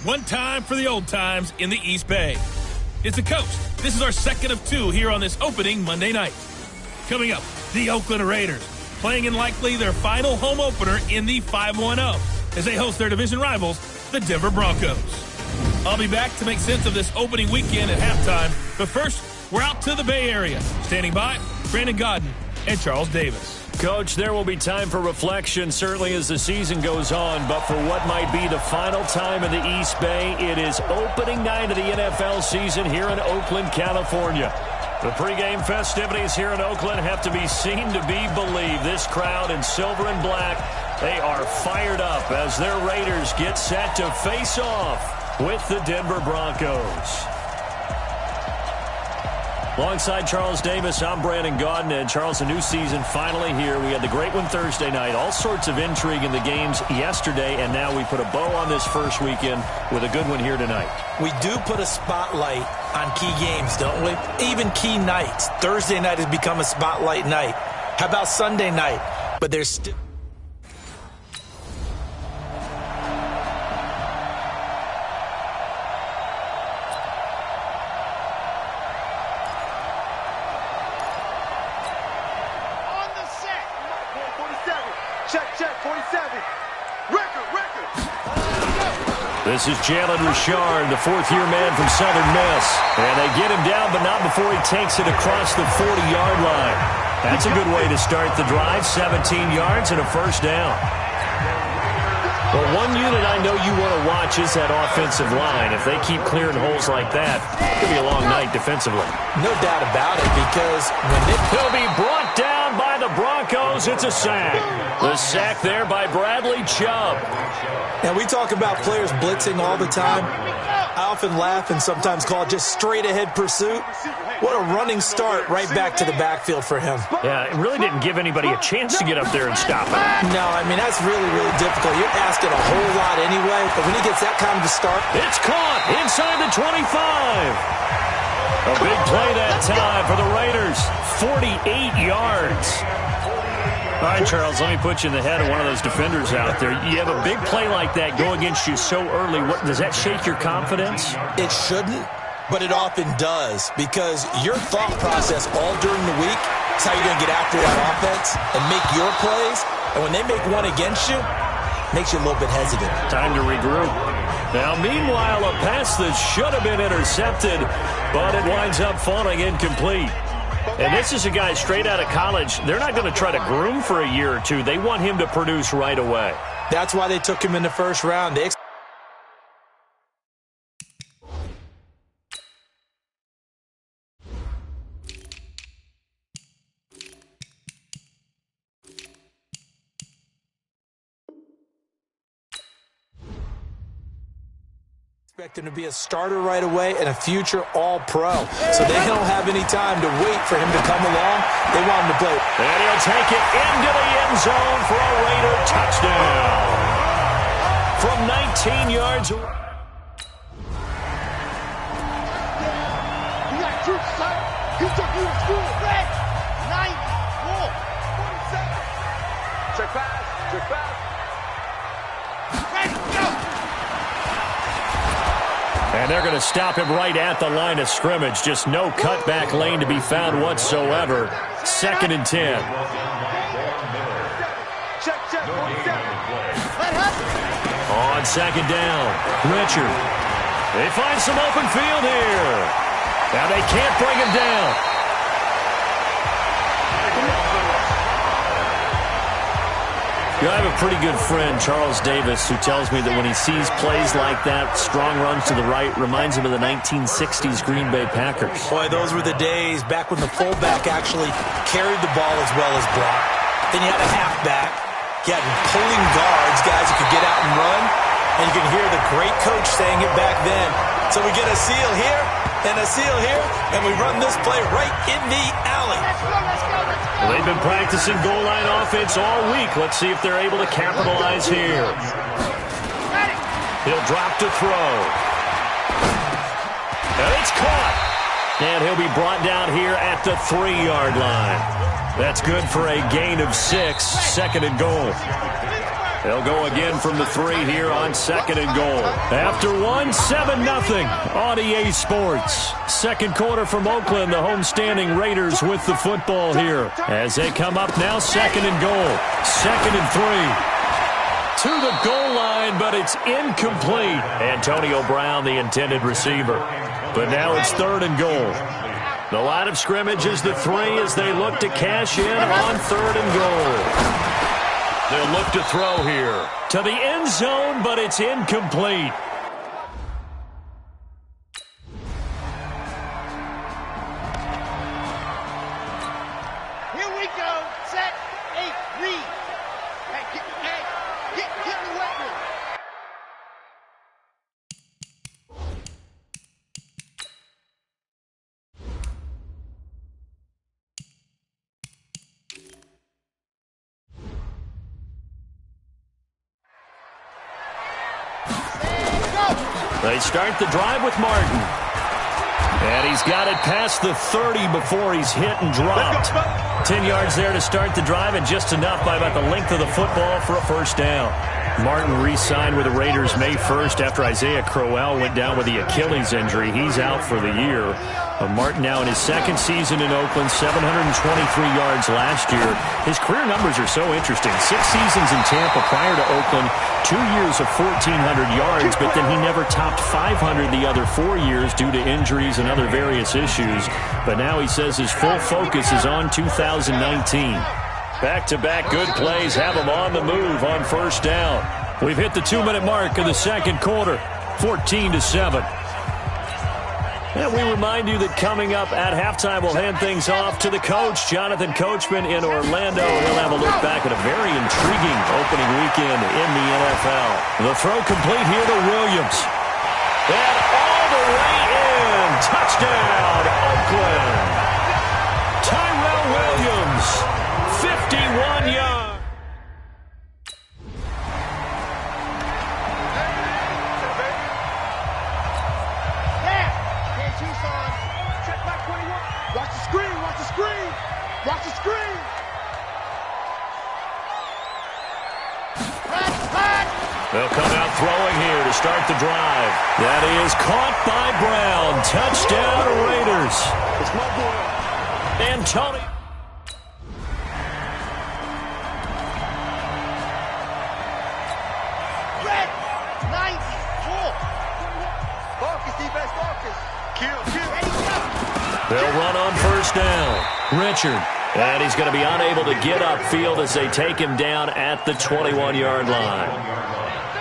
One time for the old times in the East Bay. It's the Coast. This is our second of two here on this opening Monday night. Coming up, the Oakland Raiders, playing in likely their final home opener in the 5-1-0 as they host their division rivals, the Denver Broncos. I'll be back to make sense of this opening weekend at halftime, but first, we're out to the Bay Area. Standing by, Brandon Godden and Charles Davis. Coach, there will be time for reflection, certainly as the season goes on, but for what might be the final time in the East Bay, it is opening night of the NFL season here in Oakland, California. The pregame festivities here in Oakland have to be seen to be believed. This crowd in silver and black, they are fired up as their Raiders get set to face off with the Denver Broncos. Alongside Charles Davis, I'm Brandon Godden. And Charles, a new season finally here. We had the great one Thursday night. All sorts of intrigue in the games yesterday, and now we put a bow on this first weekend with a good one here tonight. We do put a spotlight on key games, don't we? Even key nights. Thursday night has become a spotlight night. How about Sunday night? But there's still... This is Jalen Richard, the fourth-year man from Southern Miss. And they get him down, but not before he takes it across the 40-yard line. That's a good way to start the drive, 17 yards and a first down. Well, one unit I know you want to watch is that offensive line. If they keep clearing holes like that, it's going to be a long night defensively. No doubt about it, because when he'll be brought down by the Broncos. It's a sack. The sack there by Bradley Chubb. Now, we talk about players blitzing all the time. I often laugh and sometimes call it just straight-ahead pursuit. What a running start right back to the backfield for him. Yeah, it really didn't give anybody a chance to get up there and stop him. No, I mean, that's really, really difficult. You're asking a whole lot anyway, but when he gets that kind of a start... It's caught inside the 25. A big play that time for the Raiders. 48 yards. All right, Charles, let me put you in the head of one of those defenders out there. You have a big play like that go against you so early. What, does that shake your confidence? It shouldn't, but it often does, because your thought process all during the week is how you're going to get after that offense and make your plays. And when they make one against you, it makes you a little bit hesitant. Time to regroup. Now, meanwhile, a pass that should have been intercepted, but it winds up falling incomplete. And this is a guy straight out of college. They're not going to try to groom for a year or two. They want him to produce right away. That's why they took him in the first round. They expect him to be a starter right away and a future All-Pro. So they don't have any time to wait for him to come along. They want him to play. And he'll take it into the end zone for a Raider touchdown. From 19 yards away. You got troops, son. He took you to school. 94. 47. Check pass. Check pass. Ready, go. And they're going to stop him right at the line of scrimmage. Just no cutback lane to be found whatsoever. 2nd and 10. On 2nd down, Richard. They find some open field here. Now they can't bring him down. I have a pretty good friend, Charles Davis, who tells me that when he sees plays like that, strong runs to the right, reminds him of the 1960s Green Bay Packers. Boy, those were the days back when the fullback actually carried the ball as well as blocked. Then you had a halfback. You had pulling guards, guys who could get out and run. And you can hear the great coach saying it back then. So we get a seal here and a seal here, and we run this play right in the alley. Let's go, let's go, let's go. They've been practicing goal line offense all week. Let's see if they're able to capitalize here. He'll drop to throw. And it's caught. And he'll be brought down here at the 3-yard line. That's good for a gain of 6, 2nd and goal. They'll go again from the 3 here on 2nd and goal. After 7-0 on EA Sports. Second quarter from Oakland, the homestanding Raiders with the football here. As they come up now, 2nd and goal. 2nd and 3. To the goal line, but it's incomplete. Antonio Brown, the intended receiver. But now it's 3rd and goal. The line of scrimmage is the 3 as they look to cash in on 3rd and goal. They'll look to throw here to the end zone, but it's incomplete. Here we go. Set, 8, read. Hey, get the weapon. They start the drive with Martin. And he's got it past the 30 before he's hit and dropped. 10 yards there to start the drive, and just enough by about the length of the football for a first down. Martin re-signed with the Raiders May 1st after Isaiah Crowell went down with the Achilles injury. He's out for the year. Martin now in his 2nd season in Oakland, 723 yards last year. His career numbers are so interesting. 6 seasons in Tampa prior to Oakland, 2 years of 1,400 yards, but then he never topped 500 the other 4 years due to injuries and other various issues. But now he says his full focus is on 2019. Back-to-back good plays have him on the move on first down. We've hit the 2-minute mark of the second quarter, 14-7. And we remind you that coming up at halftime, we'll hand things off to the coach, Jonathan Coachman in Orlando. He'll have a look back at a very intriguing opening weekend in the NFL. The throw complete here to Williams. And all the way in. Touchdown, Oakland. Tyrell Williams, 51 yards. Watch the screen! They'll come out throwing here to start the drive. That is caught by Brown. Touchdown, Raiders. It's my boy. And Tony. Red, 90, full. Focus, defense, focus. Kill. Ready, go. They'll run on first down. Richard. And he's going to be unable to get upfield as they take him down at the 21-yard line.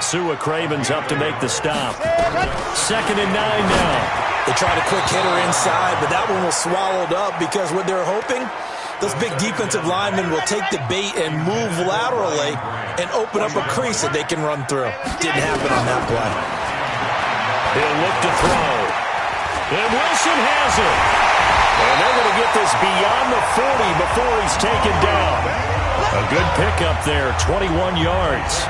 Sua Craven's up to make the stop. 2nd and 9 now. They tried a quick hitter inside, but that one was swallowed up because what they're hoping, those big defensive linemen will take the bait and move laterally and open up a crease that they can run through. Didn't happen on that play. He'll look to throw. And Wilson has it. And they're going to get this beyond the 40 before he's taken down. A good pickup there, 21 yards.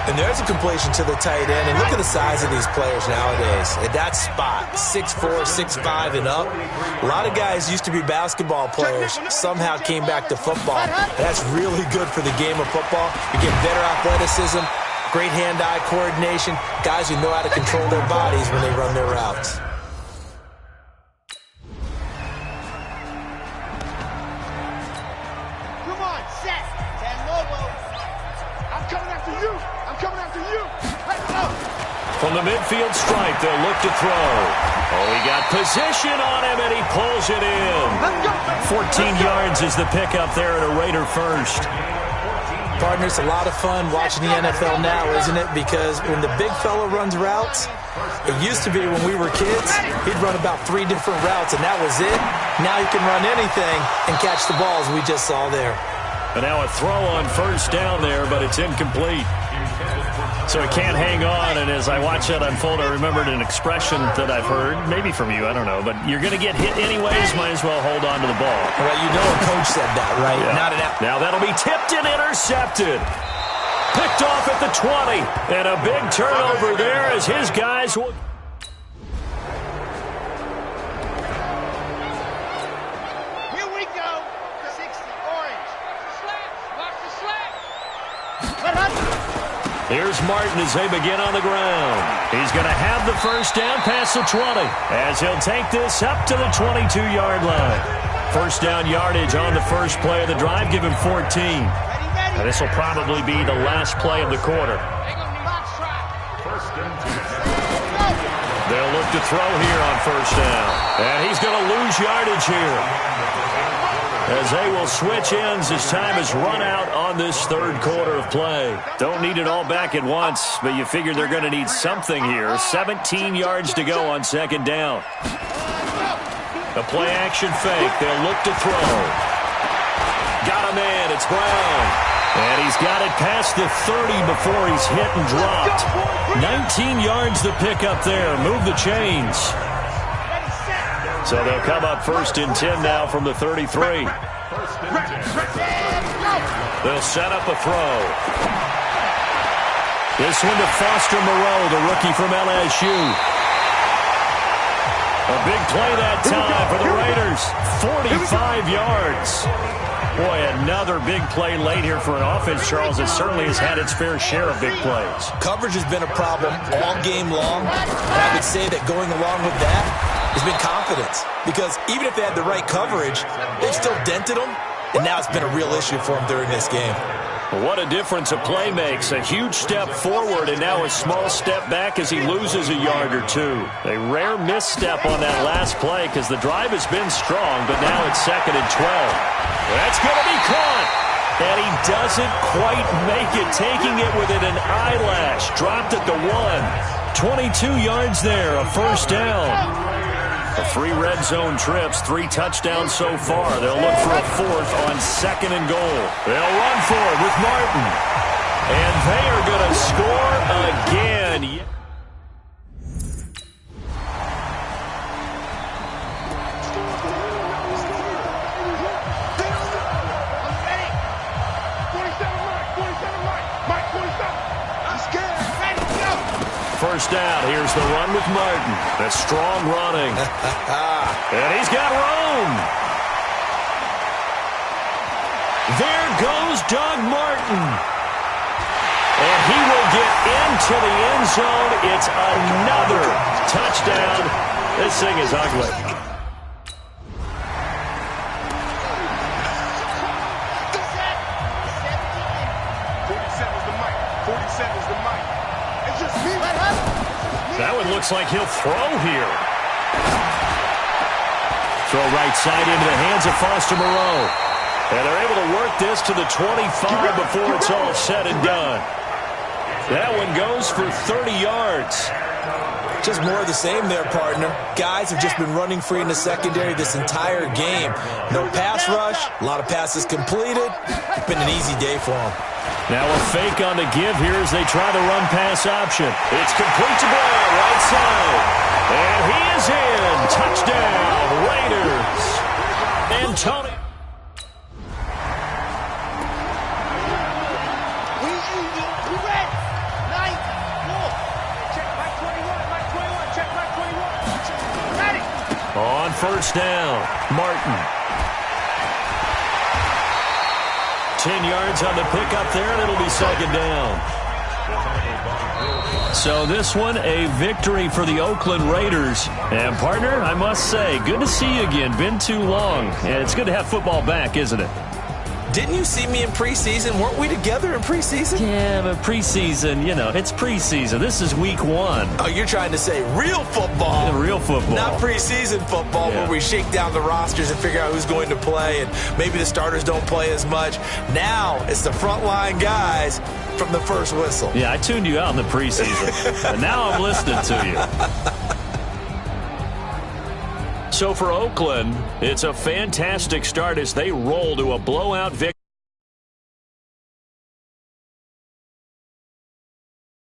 And there's a completion to the tight end. And look at the size of these players nowadays. At that spot, 6'4", 6'5", and up. A lot of guys used to be basketball players, somehow came back to football. That's really good for the game of football. You get better athleticism, great hand-eye coordination, guys who know how to control their bodies when they run their routes. Come on, set. 10 Lobo. I'm coming after you. Let's go. From the midfield stripe, they'll look to throw. Oh, he got position on him, and he pulls it in. Let's go. 14 yards is the pickup there at a Raider first. Partner, it's a lot of fun watching the NFL now, isn't it? Because when the big fella runs routes, it used to be when we were kids, he'd run about 3 different routes, and that was it. Now he can run anything and catch the balls we just saw there. And now a throw on first down there, but it's incomplete. So he can't hang on, and as I watch that unfold, I remembered an expression that I've heard, maybe from you, I don't know, but you're going to get hit anyways, might as well hold on to the ball. Well, you know a coach said that, right? Yeah. Not an out. Now that'll be tipped and intercepted. Picked off at the 20, and a big turnover there as his guys will... Here we go. 60, orange. Slap. Watch the slap. Here's Martin as they begin on the ground. He's going to have the first down past the 20 as he'll take this up to the 22-yard line. First down yardage on the first play of the drive. Give him 14. And this will probably be the last play of the quarter. They'll look to throw here on first down. And he's going to lose yardage here, as they will switch ends as time has run out on this third quarter of play. Don't need it all back at once, but you figure they're going to need something here. 17 yards to go on second down. A play-action fake. They'll look to throw. Got a man. It's Brown. And he's got it past the 30 before he's hit and dropped. 19 yards to pick up there. Move the chains. So they'll come up first and 10 now from the 33. They'll set up a throw. This one to Foster Moreau, the rookie from LSU. A big play that time for the Raiders. 45 yards. Boy, another big play late here for an offense, Charles, that certainly has had its fair share of big plays. Coverage has been a problem all game long. And I would say that going along with that has been confidence. Because even if they had the right coverage, they've still dented them. And now it's been a real issue for them during this game. What a difference a play makes. A huge step forward and now a small step back as he loses a yard or two. A rare misstep on that last play because the drive has been strong, but now it's 2nd and 12. That's going to be caught. And he doesn't quite make it, taking it within an eyelash. Dropped at the 1. 22 yards there, a first down. 3 red zone trips, 3 touchdowns so far. They'll look for a 4th on 2nd and goal. They'll run for it with Martin. And they are going to score again. First down. Here's the run with Martin. That's strong running. And he's got room. There goes Doug Martin. And he will get into the end zone. It's another touchdown. This thing is ugly. 47's the mic. 47's the mic. It's just me. That one looks like he'll throw here. Throw right side into the hands of Foster Moreau. And they're able to work this to the 25 before it's all said and done. That one goes for 30 yards. Just more of the same there, partner. Guys have just been running free in the secondary this entire game. No pass rush, a lot of passes completed. It's been an easy day for them. Now a fake on the give here as they try the run-pass option. It's complete to Brown, right side. And he is in. Touchdown, Raiders. And Tony. On first down, Martin. 10 yards on the pickup there, and it'll be 2nd down. So this one, a victory for the Oakland Raiders. And, partner, I must say, good to see you again. Been too long. And it's good to have football back, isn't it? Didn't you see me in preseason? Weren't we together in preseason? Yeah, but preseason, you know, it's preseason. This is week 1. Oh, you're trying to say real football. Yeah, real football. Not preseason football where we shake down the rosters and figure out who's going to play, and maybe the starters don't play as much. Now it's the frontline guys from the first whistle. Yeah, I tuned you out in the preseason, and now I'm listening to you. So for Oakland, it's a fantastic start as they roll to a blowout victory.